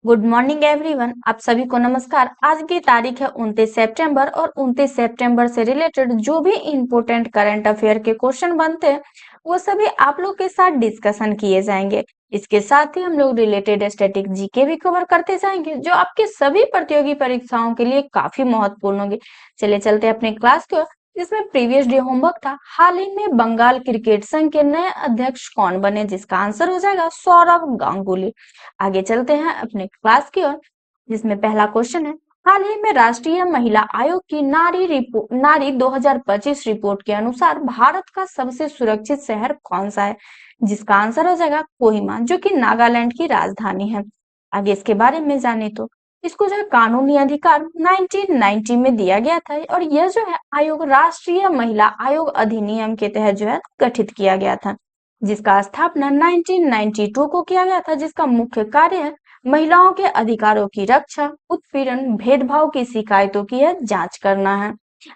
Good morning everyone. आप सभी को नमस्कार। आज की तारीख है 29 सितंबर और 29 सितंबर से रिलेटेड जो भी इम्पोर्टेंट करंट अफेयर के क्वेश्चन बनते हैं वो सभी आप लोग के साथ डिस्कशन किए जाएंगे। इसके साथ ही हम लोग रिलेटेड स्टैटिक जीके भी कवर करते जाएंगे जो आपके सभी प्रतियोगी परीक्षाओं के लिए काफी महत्वपूर्ण होंगे। चलिए चलते हैं अपने क्लास को, जिसमें प्रीवियस डे होमवर्क था हाल ही में बंगाल क्रिकेट संघ के नए अध्यक्ष कौन बने, जिसका आंसर हो जाएगा सौरव गांगुली। आगे चलते हैं अपने क्लास की ओर, जिसमें पहला क्वेश्चन है हाल ही में राष्ट्रीय महिला आयोग की नारी 2025 रिपोर्ट के अनुसार भारत का सबसे सुरक्षित शहर कौन सा है, जिसका आंसर हो जाएगा कोहिमा, जो कि नागालैंड की राजधानी है। आगे इसके बारे में जाने तो इसको जो है कानूनी अधिकार 1990 में दिया गया था और यह जो है आयोग राष्ट्रीय महिला आयोग अधिनियम के तहत जो है गठित किया गया था, जिसका स्थापना 1992 को किया गया था, जिसका मुख्य कार्य है महिलाओं के अधिकारों की रक्षा, उत्पीड़न, भेदभाव की शिकायतों की जांच करना है।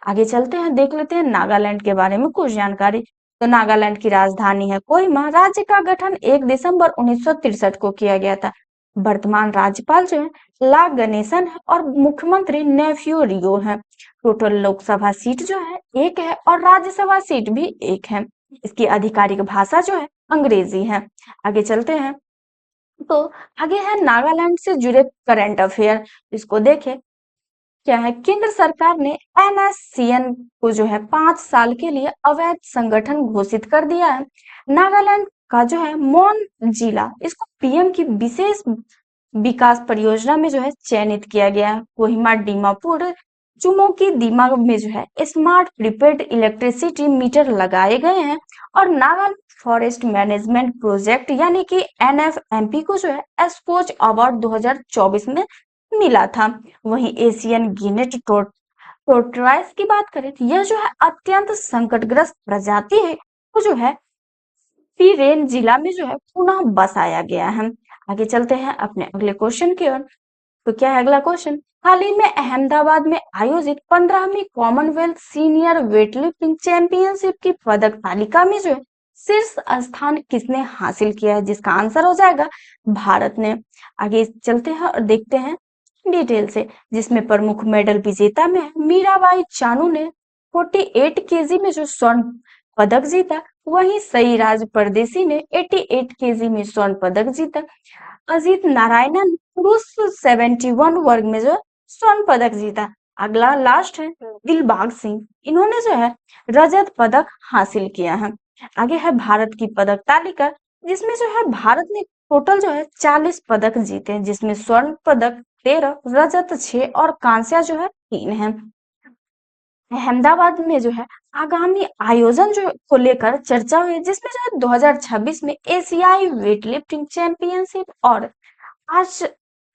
आगे चलते हैं, देख लेते हैं नागालैंड के बारे में कुछ जानकारी। तो नागालैंड की राजधानी है कोहिमा। राज्य का गठन 1 दिसंबर 1963 को किया गया था। वर्तमान राज्यपाल जो है ला गणेशन है और मुख्यमंत्री नेफ्यू रियो है। टोटल लोकसभा सीट जो है 1 है और राज्यसभा सीट भी 1 है। इसकी आधिकारिक भाषा जो है अंग्रेजी है। आगे चलते हैं, तो आगे है नागालैंड से जुड़े करंट अफेयर। इसको देखें, क्या है, केंद्र सरकार ने एनएससीएन को जो है 5 साल के लिए अवैध संगठन घोषित कर दिया है। नागालैंड का जो है मौन जिला, इसको पीएम की विशेष विकास परियोजना में जो है चयनित किया गया है। कोहिमा दीमापुर चुमोकी दिमाग में जो है स्मार्ट प्रीपेड इलेक्ट्रिसिटी मीटर लगाए गए हैं और नागालैंड फॉरेस्ट मैनेजमेंट प्रोजेक्ट यानी कि एनएफएमपी को जो है एस्पोज अवार्ड 2024 में मिला था। वहीं एशियन गिनेट टोर्टोइस की बात करें तो यह जो है अत्यंत संकटग्रस्त प्रजाति है, वो जो है पीरेन जिला में जो है पुनः बसाया गया है। आगे चलते हैं अपने अगले क्वेश्चन की ओर। तो क्या है अगला क्वेश्चन, हाल ही में अहमदाबाद में आयोजित 15वीं कॉमनवेल्थ सीनियर वेटलिफ्टिंग चैंपियनशिप की पदक तालिका में जो है शीर्ष स्थान किसने हासिल किया है, जिसका आंसर हो जाएगा भारत ने। आगे चलते हैं और देखते हैं डिटेल से, जिसमें प्रमुख मेडल विजेता में मीराबाई चानू ने 48 केजी में जो स्वर्ण पदक जीता, वहीं सईराज परदेसी ने 88 केजी में स्वर्ण पदक जीता। अजीत नारायणन पुरुष 71 वर्ग में जो स्वर्ण पदक जीता। अगला लास्ट है दिलबाग सिंह, इन्होंने जो है रजत पदक हासिल किया है। आगे है भारत की पदक तालिका, जिसमें जो है भारत ने टोटल जो है 40 पदक जीते हैं, जिसमें स्वर्ण पदक 13, रजत 6 और कांस्य जो है 3 है। अहमदाबाद में जो है आगामी आयोजन जो को लेकर चर्चा हुई, जिसमें जो है 2026 में एशियाई वेटलिफ्टिंग चैंपियनशिप और आज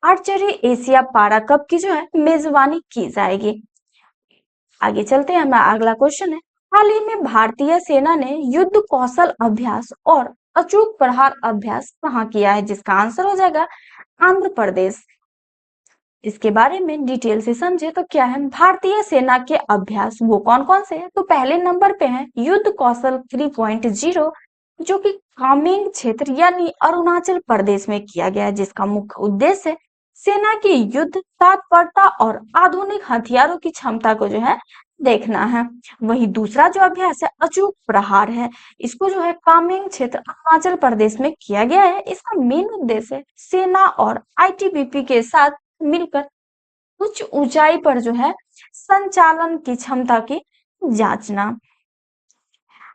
आर्चरी एशिया पारा कप की जो है मेजबानी की जाएगी। आगे चलते हैं, हमारा अगला क्वेश्चन है हाल ही में भारतीय सेना ने युद्ध कौशल अभ्यास और अचूक प्रहार अभ्यास कहाँ किया है, जिसका आंसर हो जाएगा आंध्र प्रदेश। इसके बारे में डिटेल से समझे तो क्या है, भारतीय सेना के अभ्यास वो कौन कौन से हैं, तो पहले नंबर पे है युद्ध कौशल 3.0, जो कि कामेंग क्षेत्र यानी अरुणाचल प्रदेश में किया गया है, जिसका मुख्य उद्देश्य है सेना की युद्ध तत्परता और आधुनिक हथियारों की क्षमता को जो है देखना है। वही दूसरा जो अभ्यास है अचूक प्रहार है, इसको जो है कामेंग क्षेत्र अरुणाचल प्रदेश में किया गया है। इसका मेन उद्देश्य है सेना और आईटीबीपी के साथ मिलकर उच्च ऊंचाई पर जो है संचालन की क्षमता की जांचना।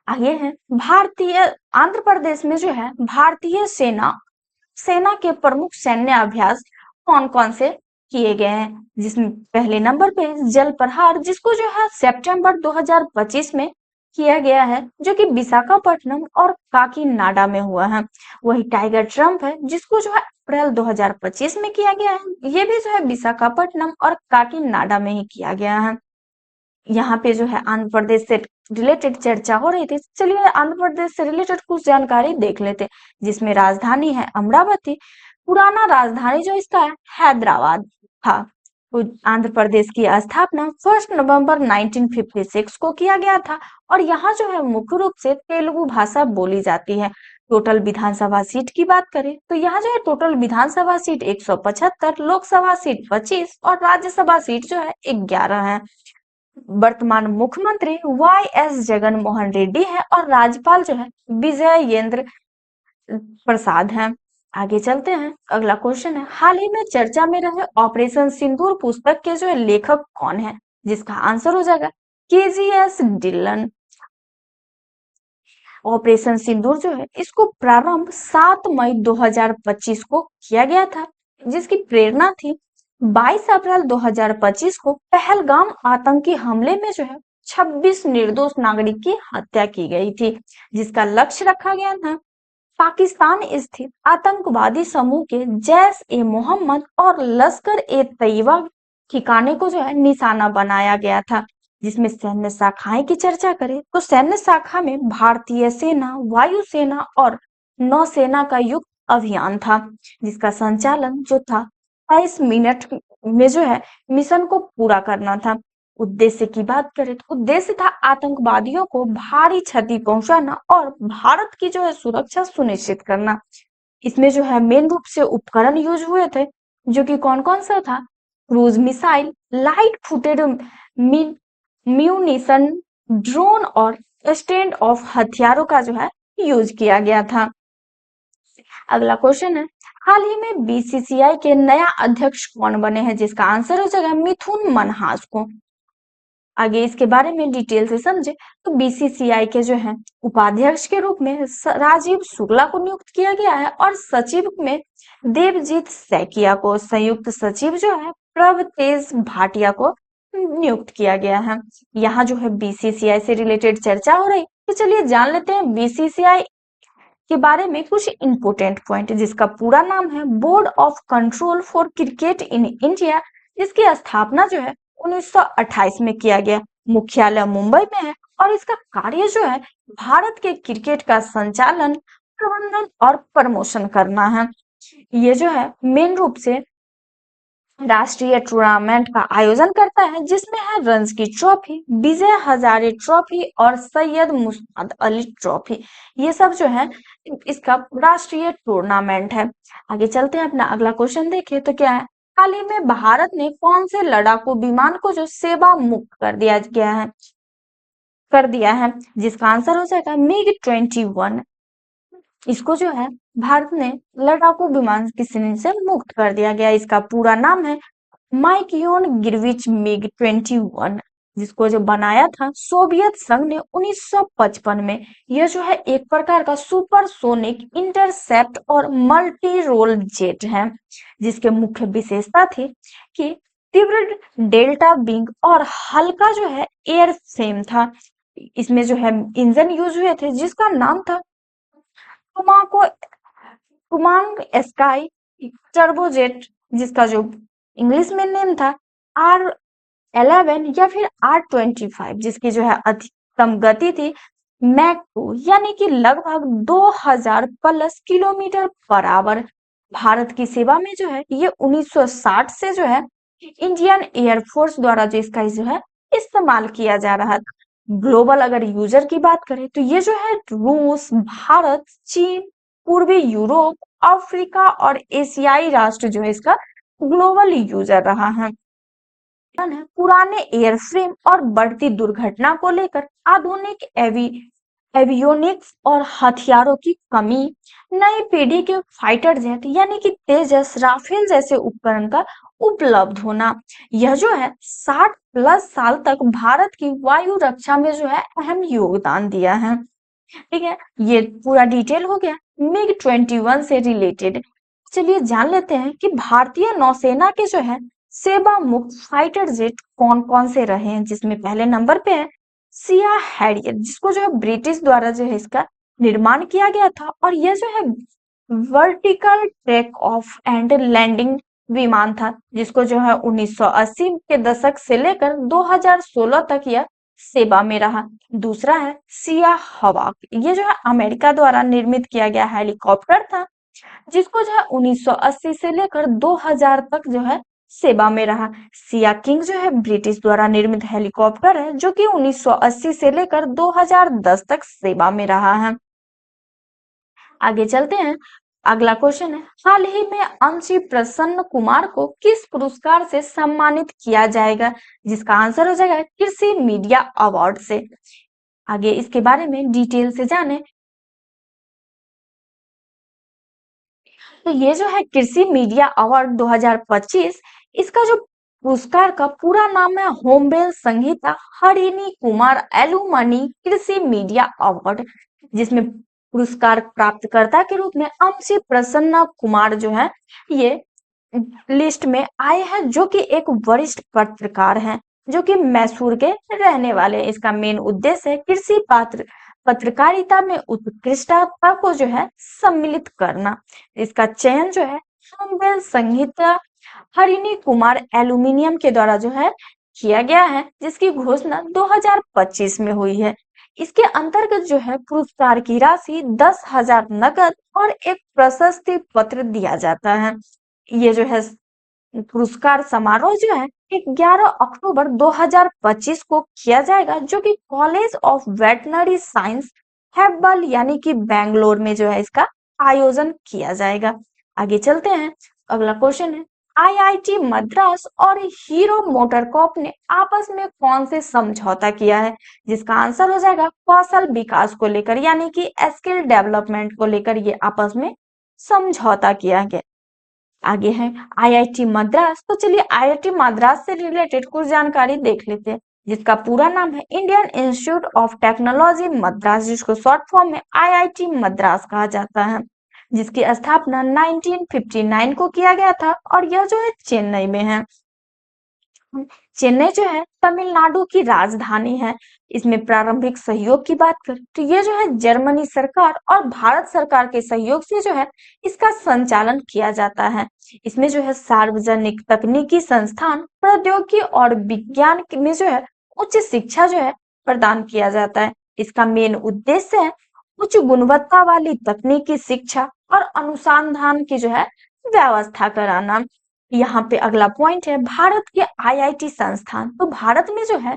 आगे है भारतीय आंध्र प्रदेश में जो है भारतीय सेना के प्रमुख सैन्य अभ्यास कौन कौन से किए गए हैं, जिसमें पहले नंबर पे जल प्रहार, जिसको जो है सितंबर 2025 में किया गया है, जो कि विशाखापट्टनम और काकीनाडा में हुआ है। वही टाइगर ट्रम्प है, जिसको जो है अप्रैल 2025 में किया गया है, ये भी जो है विशाखापट्टनम और काकीनाडा में ही किया गया है। यहाँ पे जो है आंध्र प्रदेश से रिलेटेड चर्चा हो रही थी, चलिए आंध्र प्रदेश से रिलेटेड कुछ जानकारी देख लेते, जिसमें राजधानी है अमरावती। पुराना राजधानी जो इसका है हैदराबाद था। तो आंध्र प्रदेश की स्थापना 1 नवंबर 1956 को किया गया था और यहाँ जो है मुख्य रूप से तेलुगु भाषा बोली जाती है। टोटल विधानसभा सीट की बात करें तो यहाँ जो है टोटल विधानसभा सीट 175, लोकसभा सीट 25 और राज्यसभा सीट जो है 11 है। वर्तमान मुख्यमंत्री YS जगनमोहन रेड्डी है और राज्यपाल जो है विजयेंद्र प्रसाद है। आगे चलते हैं, अगला क्वेश्चन है, हाल ही में चर्चा में रहे ऑपरेशन सिंदूर पुस्तक के जो है लेखक कौन है, जिसका आंसर हो जाएगा KGS डिलन। ऑपरेशन सिंदूर जो है इसको प्रारंभ 7 मई 2025 को किया गया था, जिसकी प्रेरणा थी 22 अप्रैल 2025 को पहलगाम आतंकी हमले में जो है 26 निर्दोष नागरिक की हत्या की गई थी, जिसका लक्ष्य रखा गया था पाकिस्तान स्थित आतंकवादी समूह के जैश-ए-मोहम्मद और लश्कर-ए-तैयबा ठिकाने को जो है निशाना बनाया गया था। जिसमें सैन्य शाखाएं की चर्चा करें तो सैन्य शाखा में भारतीय सेना, वायुसेना और नौसेना का युक्त अभियान था, जिसका संचालन जो था 22 मिनट में जो है मिशन को पूरा करना था। उद्देश्य की बात करें तो उद्देश्य था आतंकवादियों को भारी क्षति पहुंचाना और भारत की जो है सुरक्षा सुनिश्चित करना। इसमें जो है मेन रूप से उपकरण यूज हुए थे, जो कि कौन कौन सा था, cruise missile, light footed munition, drone और स्टैंड ऑफ हथियारों का जो है यूज किया गया था। अगला क्वेश्चन है, हाल ही में BCCI के नया अध्यक्ष कौन बने हैं, जिसका आंसर हो जाएगा मिथुन मनहास को। आगे इसके बारे में डिटेल से समझे तो BCCI के जो है उपाध्यक्ष के रूप में राजीव शुक्ला को नियुक्त किया गया है और सचिव में देवजीत सैकिया को, संयुक्त सचिव जो है प्रभतेज भाटिया को नियुक्त किया गया है। यहाँ जो है BCCI से रिलेटेड चर्चा हो रही, तो चलिए जान लेते हैं BCCI के बारे में कुछ इंपोर्टेंट पॉइंट, जिसका पूरा नाम है board of control for cricket in India, जिसकी स्थापना जो है 1928 में किया गया। मुख्यालय मुंबई में है और इसका कार्य जो है भारत के क्रिकेट का संचालन, प्रबंधन और प्रमोशन करना है। ये जो है मेन रूप से राष्ट्रीय टूर्नामेंट का आयोजन करता है, जिसमें है रणजी की ट्रॉफी, विजय हजारे ट्रॉफी और सैयद मुश्ताक अली ट्रॉफी। ये सब जो है इसका राष्ट्रीय टूर्नामेंट है। आगे चलते हैं, अपना अगला क्वेश्चन देखिए तो क्या है, हाल ही में भारत ने कौन से लड़ाकू विमान को जो सेवा मुक्त कर दिया है, जिसका आंसर हो जाएगा MiG-21। इसको जो है भारत ने लड़ाकू विमान की श्रेणी से मुक्त कर दिया गया। इसका पूरा नाम है माइकियोन गिरविच MiG-21, जिसको जो बनाया था सोवियत संघ ने 1955 में। यह जो है एक प्रकार का सुपरसोनिक इंटरसेप्ट और मल्टी रोल जेट है, जिसके मुख्य विशेषता थी कि तीव्र डेल्टा विंग और हल्का जो है एयर फ्रेम था। इसमें जो है इंजन यूज हुए थे, जिसका नाम था कुमांग स्काई टर्बोजेट, जिसका जो इंग्लिश में नेम था R11 या फिर R25, जिसकी जो है अधिकतम गति थी मैक 2 यानी कि लगभग 2000 plus kilometre per hour. Bharat की सेवा में जो है ये 1960 से जो है इंडियन एयरफोर्स द्वारा जो इसका जो है इस्तेमाल किया जा रहा था। ग्लोबल अगर यूजर की बात करें तो ये जो है रूस, भारत, चीन, पूर्वी यूरोप, अफ्रीका और एशियाई राष्ट्र जो है इसका ग्लोबल यूजर रहा है। पुराने एयरफ्रेम और बढ़ती दुर्घटना को लेकर आधुनिक एवियोनिक्स और हथियारों की कमी, नई पीढ़ी के फाइटर जेट यानी कि तेजस, राफेल जैसे उपकरण का उपलब्ध होना, यह जो है 60 प्लस साल तक भारत की वायु रक्षा में जो है अहम योगदान दिया है। ठीक है, ये पूरा डिटेल हो गया MiG-21 से रिलेटेड। चलिए जान लेते हैं कि भारतीय नौसेना के जो है सेवा मुक्त फाइटर जेट कौन कौन से रहे हैं, जिसमें पहले नंबर पे है सिया हैरियर, जिसको जो है ब्रिटिश द्वारा जो है इसका निर्माण किया गया था और यह जो है vertical take off and landing विमान था, जिसको जो है 1980 के दशक से लेकर 2016 तक यह सेवा में रहा। दूसरा है सिया हवाक, ये जो है अमेरिका द्वारा निर्मित किया गया हेलीकॉप्टर था, जिसको जो है 1980 से लेकर 2000 तक जो है सेवा में रहा। सिया किंग जो है ब्रिटिश द्वारा निर्मित हेलीकॉप्टर है, जो कि 1980 से लेकर 2010 तक सेवा में रहा है। आगे चलते हैं। अगला क्वेश्चन है, हाल ही में अंशी प्रसन्न कुमार को किस पुरस्कार से सम्मानित किया जाएगा? जिसका आंसर हो जाएगा कृषि मीडिया अवार्ड से। आगे इसके बारे में डिटेल से जाने। तो ये जो है कृषि मीडिया अवार्ड 2025, इसका जो पुरस्कार का पूरा नाम है होमबेल संगीता हरिणी कुमार एलुमनी कृषि मीडिया अवार्ड, जिसमें पुरस्कार प्राप्तकर्ता के रूप में अंशी प्रसन्ना कुमार जो है ये लिस्ट में आए हैं, जो कि एक वरिष्ठ पत्रकार हैं, जो कि मैसूर के रहने वाले हैं। इसका मेन उद्देश्य है कृषि पात्र पत्रकारिता में उत्कृष्टता को जो है सम्मिलित करना। इसका चयन जो है होमबेल संगीता हरिणी कुमार एल्यूमिनियम के द्वारा जो है किया गया है, जिसकी घोषणा 2025 में हुई है। इसके अंतर्गत जो है पुरस्कार की राशि 10,000 नकद और एक प्रशस्ति पत्र दिया जाता है। ये जो है पुरस्कार समारोह जो है 11 अक्टूबर 2025 को किया जाएगा, जो कि college of veterinary science Hebbal यानी कि बेंगलोर में जो है इसका आयोजन किया जाएगा। आगे चलते हैं। अगला क्वेश्चन है, आईआईटी मद्रास और हीरो मोटरकॉर्प ने आपस में कौन से समझौता किया है? जिसका आंसर हो जाएगा कौशल विकास को लेकर, यानी कि स्किल डेवलपमेंट को लेकर ये आपस में समझौता किया गया। आगे है आईआईटी मद्रास। तो चलिए आईआईटी मद्रास से रिलेटेड कुछ जानकारी देख लेते हैं, जिसका पूरा नाम है Indian institute of technology Madras, जिसको शॉर्ट फॉर्म में आईआईटी मद्रास कहा जाता है, जिसकी स्थापना 1959 को किया गया था और यह जो है चेन्नई में है। चेन्नई जो है तमिलनाडु की राजधानी है। इसमें प्रारंभिक सहयोग की बात करें तो ये जो है जर्मनी सरकार और भारत सरकार के सहयोग से जो है इसका संचालन किया जाता है। इसमें जो है सार्वजनिक तकनीकी संस्थान प्रौद्योगिकी और विज्ञान में जो है उच्च शिक्षा जो है प्रदान किया जाता है। इसका मेन उद्देश्य है उच्च गुणवत्ता वाली तकनीकी शिक्षा और अनुसंधान की जो है व्यवस्था कराना। यहाँ पे अगला पॉइंट है भारत के आईआईटी संस्थान। तो भारत में जो है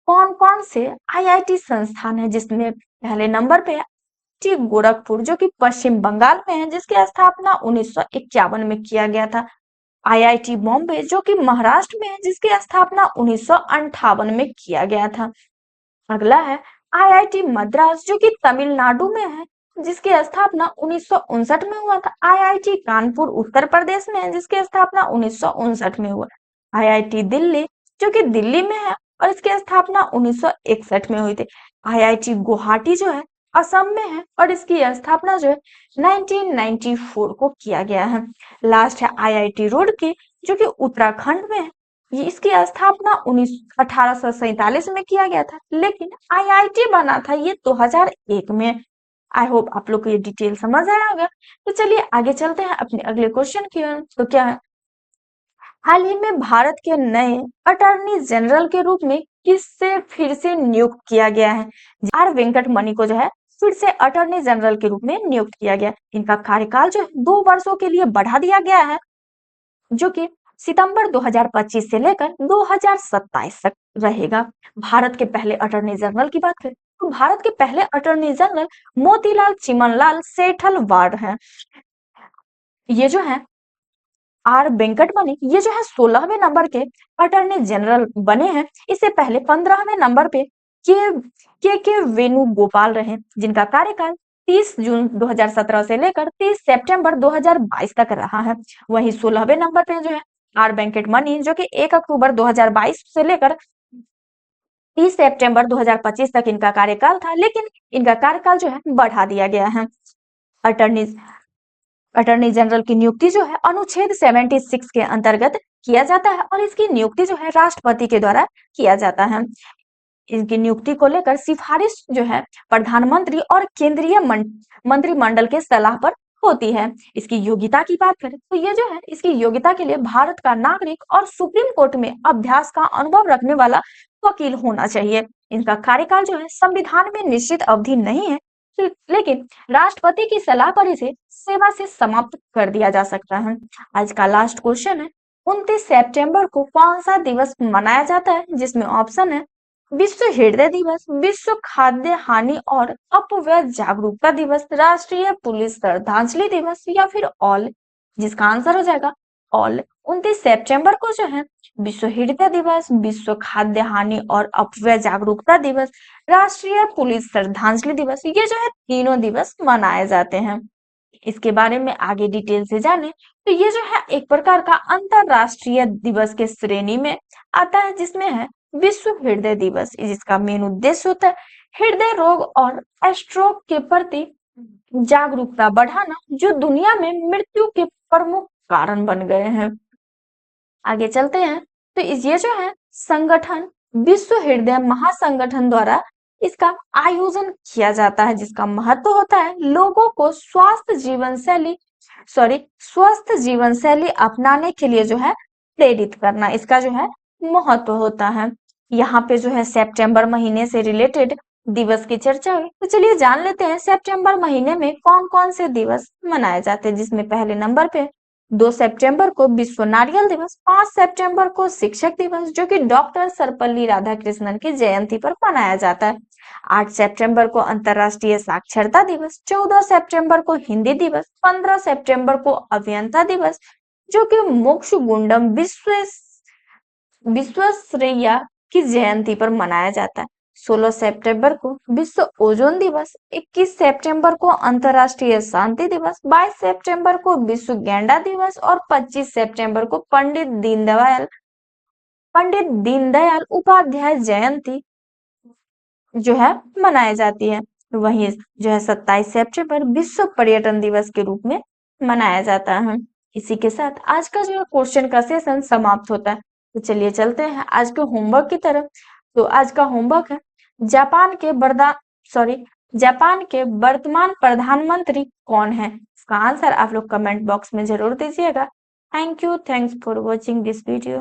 कौन कौन से आईआईटी संस्थान है, जिसमें पहले नंबर पे आईआईटी गोरखपुर जो कि पश्चिम बंगाल में है, जिसकी स्थापना 1951 में किया गया था। आईआईटी बॉम्बे जो कि महाराष्ट्र में है, जिसकी स्थापना 1958 में किया गया था। अगला है आईआईटी मद्रास जो कि तमिलनाडु में है, जिसकी स्थापना 1959 में हुआ था। आईआईटी कानपुर उत्तर प्रदेश में है, जिसकी स्थापना 1959 में हुआ। आईआईटी दिल्ली जो कि दिल्ली में है और इसकी स्थापना 1961 में हुई थी। आईआईटी गुवाहाटी जो है असम में है और इसकी स्थापना जो है 1994 को किया गया है। लास्ट है आईआईटी रुड़की जो कि उत्तराखंड में है। ये इसकी स्थापना 1847 में किया गया था, लेकिन आईआईटी बना था ये 2001 में। आई होप आप लोग को ये डिटेल समझ आया होगा। तो चलिए आगे चलते हैं अपने अगले क्वेश्चन की ओर। तो क्या है, हाल ही में भारत के नए अटॉर्नी जनरल के रूप में किससे फिर से नियुक्त किया गया है? आर वेंकटमणि को जो है फिर से अटॉर्नी जनरल के रूप में नियुक्त किया गया। इनका कार्यकाल जो है 2 वर्षों के लिए बढ़ा दिया गया है, जो कि सितंबर 2025 से लेकर 2027 तक रहेगा। भारत के पहले अटॉर्नी जनरल की बात करें तो भारत के पहले अटॉर्नी जनरल मोतीलाल चिमनलाल सेठलवाड़ हैं। ये जो है आर वेंकटमणि ये जो है 16वें नंबर के अटॉर्नी जनरल बने हैं। इससे पहले 15वें नंबर पे के वेणुगोपाल रहे, जिनका कार्यकाल 30 जून 2017 से लेकर 30 सितंबर 2022 तक रहा है। वहीं 16वें नंबर पे जो है आर वेंकटमणि जो कि 1 अक्टूबर 2022 से लेकर 30 सितंबर 2025 तक इनका कार्यकाल था, लेकिन इनका कार्यकाल जो है बढ़ा दिया गया है। अटॉर्नी जनरल की नियुक्ति जो है अनुच्छेद 76 के अंतर्गत किया जाता है और इसकी नियुक्ति जो है राष्ट्रपति के द्वारा किया जाता है। इनकी नियुक्ति को लेकर सिफारिश जो है प्रधानमंत्री और केंद्रीय मंत्रिमंडल के सलाह पर होती है। इसकी योग्यता की बात करें तो ये जो है इसकी योग्यता के लिए भारत का नागरिक और सुप्रीम कोर्ट में अभ्यास का अनुभव रखने वाला वकील होना चाहिए। इनका कार्यकाल जो है संविधान में निश्चित अवधि नहीं है, लेकिन राष्ट्रपति की सलाह पर इसे सेवा से समाप्त कर दिया जा सकता है। आज का लास्ट क्वेश्चन है, 29 सितंबर को कौन सा दिवस मनाया जाता है? जिसमें ऑप्शन है विश्व हृदय दिवस, विश्व खाद्य हानि और अपव्यय जागरूकता दिवस, राष्ट्रीय पुलिस श्रद्धांजलि दिवस या फिर ऑल, जिसका आंसर हो जाएगा ऑल। 29 सितंबर को जो है विश्व हृदय दिवस, विश्व खाद्य हानि और अपव्यय जागरूकता दिवस, राष्ट्रीय पुलिस श्रद्धांजलि दिवस, ये जो है तीनों दिवस मनाए जाते हैं। इसके बारे में आगे डिटेल से जाने तो ये जो है एक प्रकार का अंतरराष्ट्रीय दिवस के श्रेणी में आता है, जिसमें है विश्व हृदय दिवस, जिसका मेन उद्देश्य होता है हृदय रोग और स्ट्रोक के प्रति जागरूकता बढ़ाना, जो दुनिया में मृत्यु के प्रमुख कारण बन गए हैं। आगे चलते हैं तो ये जो है संगठन विश्व हृदय महासंगठन द्वारा इसका आयोजन किया जाता है, जिसका महत्व होता है लोगों को स्वस्थ जीवन शैली अपनाने के लिए जो है प्रेरित करना, इसका जो है महत्व होता है। यहाँ पे जो है सितंबर महीने से रिलेटेड दिवस की चर्चा हुई, तो चलिए जान लेते हैं सितंबर महीने में कौन कौन से दिवस मनाए जाते हैं। जिसमें पहले नंबर पे 2 सितंबर को विश्व नारियल दिवस, 5 सितंबर को शिक्षक दिवस जो कि डॉक्टर सर्वपल्ली राधाकृष्णन की जयंती पर मनाया जाता है, 8 सितंबर को अंतरराष्ट्रीय साक्षरता दिवस, 14 सितंबर को हिंदी दिवस, 15 सितंबर को अभियंता दिवस जो कि मोक्ष गुंडम विश्वेश्वरैया की जयंती पर मनाया जाता है, 16 सितंबर को विश्व ओजोन दिवस, 21 सितंबर को अंतरराष्ट्रीय शांति दिवस, 22 सितंबर को विश्व गैंडा दिवस और 25 सितंबर को पंडित दीनदयाल उपाध्याय जयंती जो है मनाई जाती है। वहीं जो है 27 सितंबर विश्व पर्यटन दिवस के रूप में मनाया जाता है। इसी के साथ आज का जो है क्वेश्चन का सेशन समाप्त होता है। तो चलिए चलते हैं आज के होमवर्क की तरफ। तो आज का होमवर्क है जापान के वर्तमान प्रधानमंत्री कौन है। इसका आंसर आप लोग कमेंट बॉक्स में जरूर दीजिएगा। Thank you, thanks for watching this video.